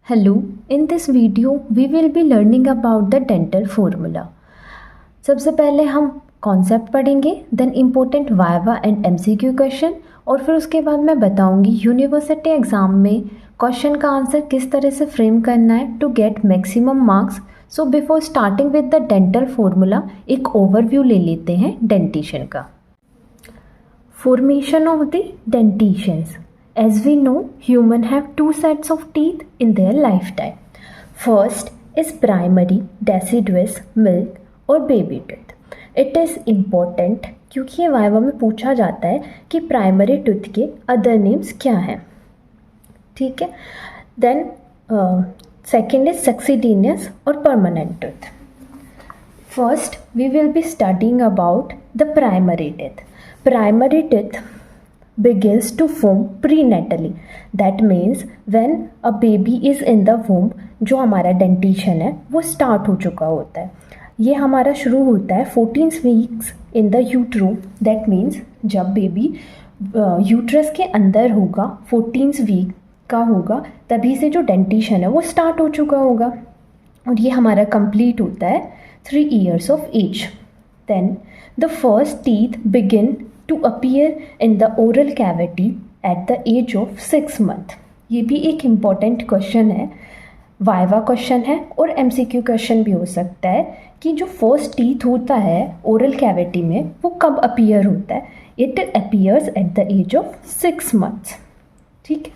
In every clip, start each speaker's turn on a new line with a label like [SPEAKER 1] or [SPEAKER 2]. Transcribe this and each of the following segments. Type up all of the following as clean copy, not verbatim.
[SPEAKER 1] Hello, in this video we will be learning about the dental formula. सबसे पहले हम concept पढ़ेंगे, then important viva and MCQ question, और फिर उसके बाद मैं बताऊंगी यूनिवर्सिटी एग्ज़ाम में क्वेश्चन का आंसर किस तरह से फ्रेम करना है to get maximum marks. So before starting with the dental formula एक ओवरव्यू ले लेते हैं डेंटिशन का. Formation of the dentitions. As we know, humans have two sets of teeth in their lifetime. First is primary deciduous milk or baby tooth. It is important क्योंकि ये viva में पूछा जाता है कि प्राइमरी टूथ के other names क्या हैं. ठीक है. देन सेकेंड इज सक्सीडेनियस और permanent tooth. First, we will be studying about the primary teeth. Primary teeth begins to form prenatally. That means when a baby is in the womb, जो हमारा dentition है वो start हो चुका होता है. ये हमारा शुरू होता है 14 weeks in the utero. That means जब बेबी यूट्रस के अंदर होगा, 14 वीक का होगा, तभी से जो डेंटिशन है वो स्टार्ट हो चुका होगा, और ये हमारा कंप्लीट होता है 3 years of age. Then the first teeth begin to appear in the oral cavity at the age of 6 months. ये भी एक इम्पॉर्टेंट क्वेश्चन है, वाइवा क्वेश्चन है और एमसीक्यू क्वेश्चन भी हो सकता है कि जो फर्स्ट टीथ होता है ओरल कैविटी में वो कब अपीयर होता है. It appears at the age of 6 months. ठीक है.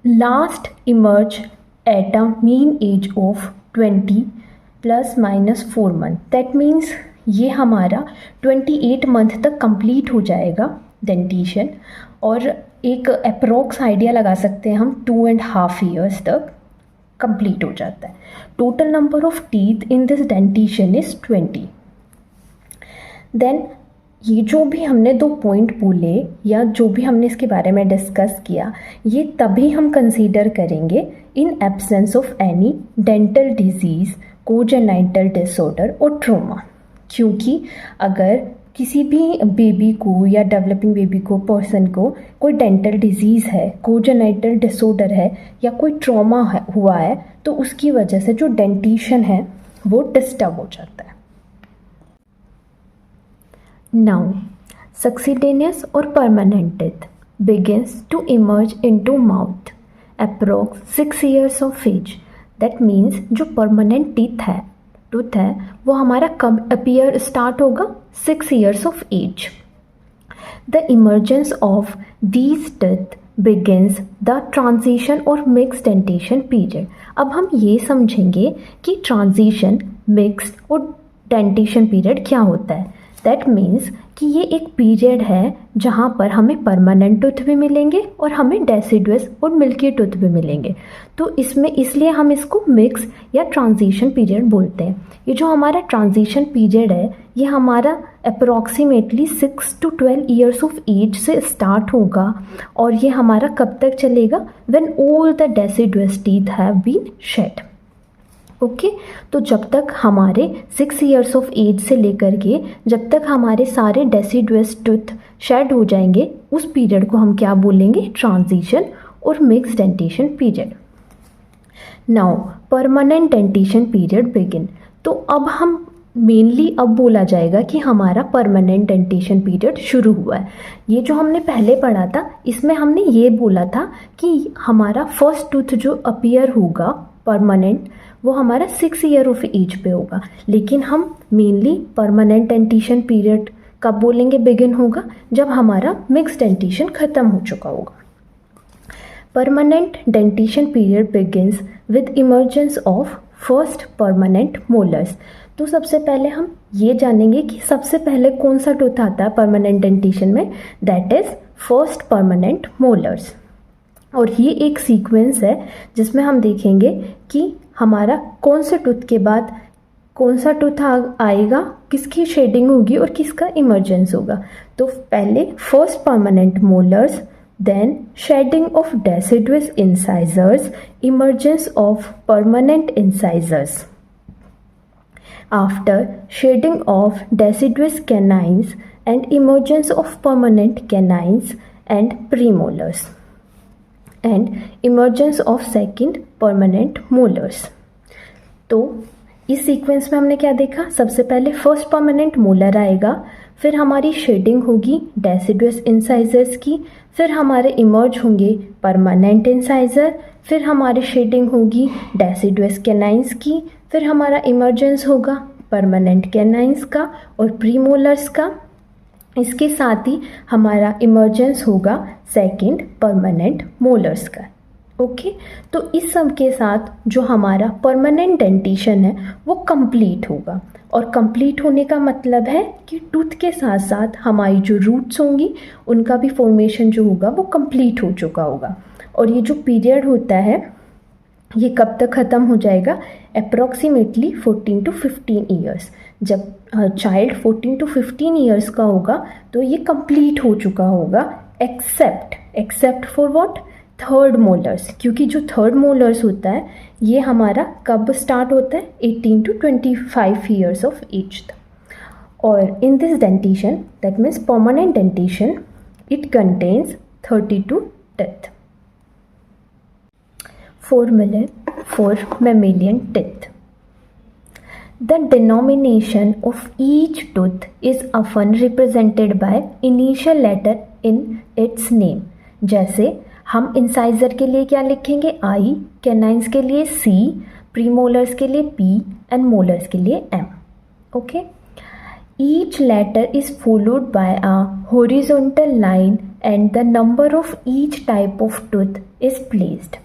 [SPEAKER 1] Last emerge at a mean age of 20 ± 4 months. That means ये हमारा 28 मंथ तक कंप्लीट हो जाएगा डेंटिशन, और एक अप्रोक्स आइडिया लगा सकते हैं हम 2.5 years तक कंप्लीट हो जाता है. Total number of teeth in this dentition is 20. Then ये जो भी हमने 2 पॉइंट बोले या जो भी हमने इसके बारे में डिस्कस किया, ये तभी हम कंसीडर करेंगे in absence of any dental disease, congenital disorder और ट्रॉमा. क्योंकि अगर किसी भी बेबी को या डेवलपिंग बेबी को, पर्सन को कोई डेंटल डिजीज़ है, कोजेनाइटल डिसऑर्डर है या कोई ट्रॉमा हुआ है, तो उसकी वजह से जो डेंटिशन है वो डिस्टर्ब हो जाता है. नाउ सक्सीडेनियस और permanent teeth begins to emerge into mouth approx 6 years of age. That means जो परमानेंट टूथ है वो हमारा कब अपीयर स्टार्ट होगा, 6 years of age. The emergence of these teeth begins the transition और मिक्स डेंटेशन पीरियड. अब हम ये समझेंगे कि ट्रांजिशन, मिक्स्ड और डेंटेशन पीरियड क्या होता है. दैट मीन्स कि ये एक पीरियड है जहाँ पर हमें परमानेंट टूथ भी मिलेंगे और हमें डेसिडुअस और मिल्की टूथ भी मिलेंगे. तो इसमें इसलिए हम इसको मिक्स या ट्रांजिशन पीरियड बोलते हैं. ये जो हमारा ट्रांजिशन पीरियड है ये हमारा approximately 6 to 12 years of age से स्टार्ट होगा, और ये हमारा कब तक चलेगा, when all the deciduous teeth have been shed. Okay. तो जब तक हमारे 6 years ऑफ एज से लेकर के जब तक हमारे सारे डेसिडुअस टूथ शेड हो जाएंगे, उस पीरियड को हम क्या बोलेंगे, ट्रांजिशन और mix dentition period. Now permanent dentition period begin. तो अब हम मेनली अब बोला जाएगा कि हमारा परमानेंट डेंटेशन पीरियड शुरू हुआ है. ये जो हमने पहले पढ़ा था इसमें हमने ये बोला था कि हमारा फर्स्ट टूथ जो अपीयर होगा परमानेंट वो हमारा 6 year ऑफ एज पे होगा, लेकिन हम मेनली परमानेंट डेंटिशन पीरियड कब बोलेंगे बिगिन होगा, जब हमारा मिक्स डेंटिशन ख़त्म हो चुका होगा. Permanent dentition period begins with emergence of first permanent molars. तो सबसे पहले हम ये जानेंगे कि सबसे पहले कौन सा टूथ आता है परमानेंट डेंटिशन में. That is first permanent molars. और ये एक सीक्वेंस है जिसमें हम देखेंगे कि हमारा कौन से टूथ के बाद कौन सा टूथ आएगा, किसकी शेडिंग होगी और किसका इमर्जेंस होगा. तो पहले first permanent molars, then shedding of deciduous incisors, emergence of permanent incisors. After shedding of deciduous canines and emergence of permanent canines and premolars. And emergence of second permanent molars. तो इस sequence में हमने क्या देखा, सबसे पहले first permanent molar आएगा, फिर हमारी शेडिंग होगी डेसिडुअस इंसाइजर्स की, फिर हमारे इमर्ज होंगे परमानेंट इंसाइजर, फिर हमारी शेडिंग होगी डेसिडुअस कैनाइंस की, फिर हमारा इमर्जेंस होगा परमानेंट कैनाइंस का और प्रीमोलर्स का। इसके साथ ही हमारा इमर्जेंस होगा सेकंड परमानेंट मोलर्स का। ओके, तो इस सब के साथ जो हमारा परमानेंट डेंटिशन है वो कंप्लीट होगा, और कंप्लीट होने का मतलब है कि टूथ के साथ साथ हमारी जो रूट्स होंगी उनका भी फॉर्मेशन जो होगा वो कंप्लीट हो चुका होगा। और ये जो पीरियड होता है ये कब तक ख़त्म हो जाएगा, अप्रॉक्सीमेटली 14 to 15 ईयर्स। जब चाइल्ड 14 to 15 ईयर्स का होगा तो ये कंप्लीट हो चुका होगा, except for what, third molars, क्योंकि जो थर्ड मोलर्स होता है ये हमारा कब स्टार्ट होता है, 18 to 25 ईयर्स ऑफ एज तक। और इन this dentition, that means permanent dentition, it contains 32 teeth. Formula for mammalian teeth. The denomination of each tooth is often represented by initial letter in its name. जैसे हम incisor के लिए क्या लिखेंगे, I, canines के लिए C, प्रीमोलर्स के लिए P एंड मोलर्स के लिए M. Okay? Each letter is followed by a horizontal line and the number of each type of tooth is placed.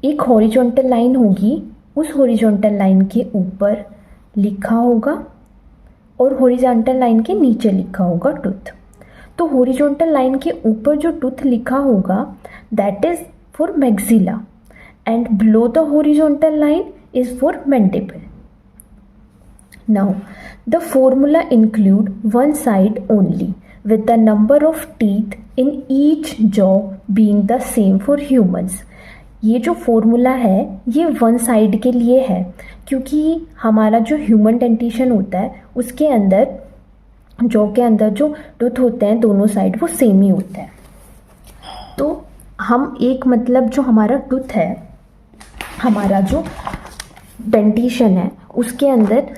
[SPEAKER 1] एक हॉरिजॉन्टल लाइन होगी, उस हॉरिजॉन्टल लाइन के ऊपर लिखा होगा और हॉरिजॉन्टल लाइन के नीचे लिखा होगा टूथ। तो हॉरिजॉन्टल लाइन के ऊपर जो टूथ लिखा होगा that is for maxilla and below the horizontal line is for mandible. Now the formula include one side only with the number of teeth in each jaw being the same for humans. ये जो formula है ये one side के लिए है, क्योंकि हमारा जो ह्यूमन डेंटिशन होता है उसके अंदर, जॉ के अंदर जो टूथ होते हैं दोनों साइड वो सेम ही होता है। तो हम एक मतलब जो हमारा टूथ है, हमारा जो डेंटिशन है उसके अंदर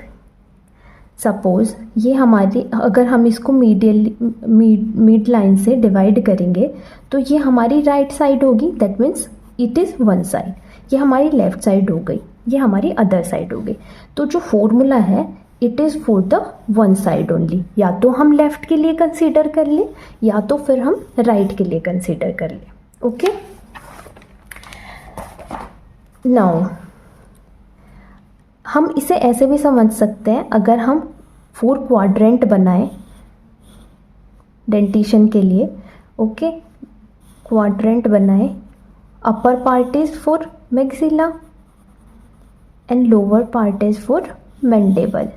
[SPEAKER 1] सपोज़ ये हमारी, अगर हम इसको मिड लाइन से डिवाइड करेंगे तो ये हमारी राइट साइड होगी, that means it is one side. ये हमारी लेफ़्ट साइड हो गई, ये हमारी अदर साइड हो गई। तो जो फॉर्मूला है it is for the one side only, या तो हम लेफ़्ट के लिए कंसीडर कर लें या तो फिर हम राइट के लिए कंसीडर कर लें। ओके, नाउ हम इसे ऐसे भी समझ सकते हैं, अगर हम 4 क्वाड्रेंट बनाएं डेंटिशन के लिए, ओके, क्वाड्रेंट बनाएं, upper part is for maxilla and lower part is for mandible.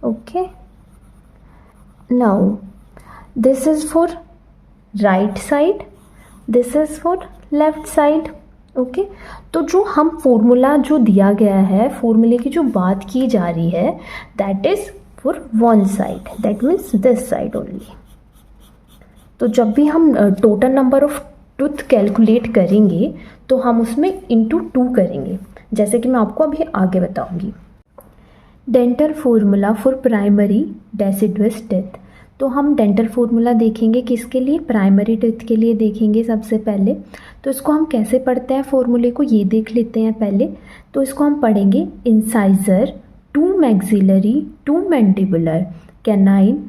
[SPEAKER 1] Okay, now this is for right side, this is for left side. Okay, तो जो हम फॉर्मूला जो दिया गया है, फॉर्मूले की जो बात की जा रही है that is for one side, that means this side only. तो जब भी हम total number of tooth calculate करेंगे तो हम उसमें इंटू 2 करेंगे, जैसे कि मैं आपको अभी आगे बताऊंगी। Dental formula for primary deciduous teeth. तो हम डेंटल फॉर्मूला देखेंगे किसके लिए, प्राइमरी टीथ के लिए देखेंगे सबसे पहले। तो इसको हम कैसे पढ़ते हैं फॉर्मूले को, ये देख लेते हैं पहले। तो इसको हम पढ़ेंगे incisor 2 maxillary 2 mandibular, canine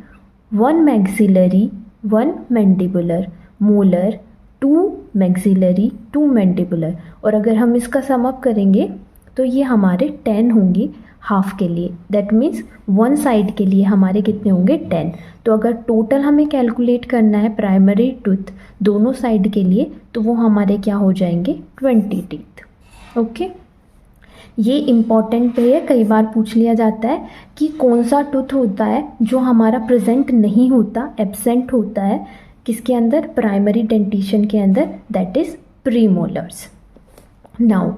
[SPEAKER 1] 1 maxillary 1 mandibular, molar 2 maxillary 2 mandibular. और अगर हम इसका सम अप करेंगे तो ये हमारे 10 होंगे हाफ के लिए, दैट मीन्स वन साइड के लिए हमारे कितने होंगे 10। तो अगर टोटल हमें कैलकुलेट करना है प्राइमरी टूथ दोनों साइड के लिए तो वो हमारे क्या हो जाएंगे 20 टीथ। ओके, ये इम्पॉर्टेंट है, कई बार पूछ लिया जाता है कि कौन सा टूथ होता है जो हमारा प्रेजेंट नहीं होता, एब्सेंट होता है किसके अंदर, प्राइमरी डेंटिशन के अंदर, that is premolars. Now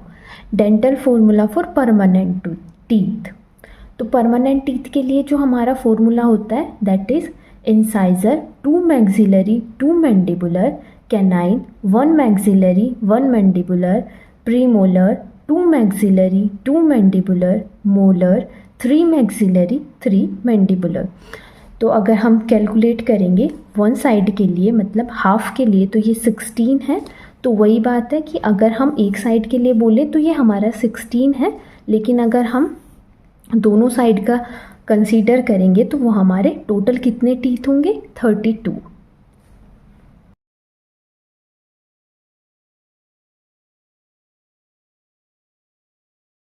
[SPEAKER 1] dental formula for permanent teeth. तो परमानेंट टीथ के लिए जो हमारा फॉर्मूला होता है that is incisor 2 maxillary 2 mandibular, canine, 1 maxillary, 1 mandibular, premolar, 2 maxillary, 2 mandibular, molar, 3 maxillary, 3 mandibular. तो अगर हम कैलकुलेट करेंगे वन साइड के लिए, मतलब हाफ के लिए, तो ये 16 है। तो वही बात है कि अगर हम एक साइड के लिए बोले तो ये हमारा 16 है, लेकिन अगर हम दोनों साइड का कंसीडर करेंगे तो वो हमारे टोटल कितने टीथ होंगे? 32।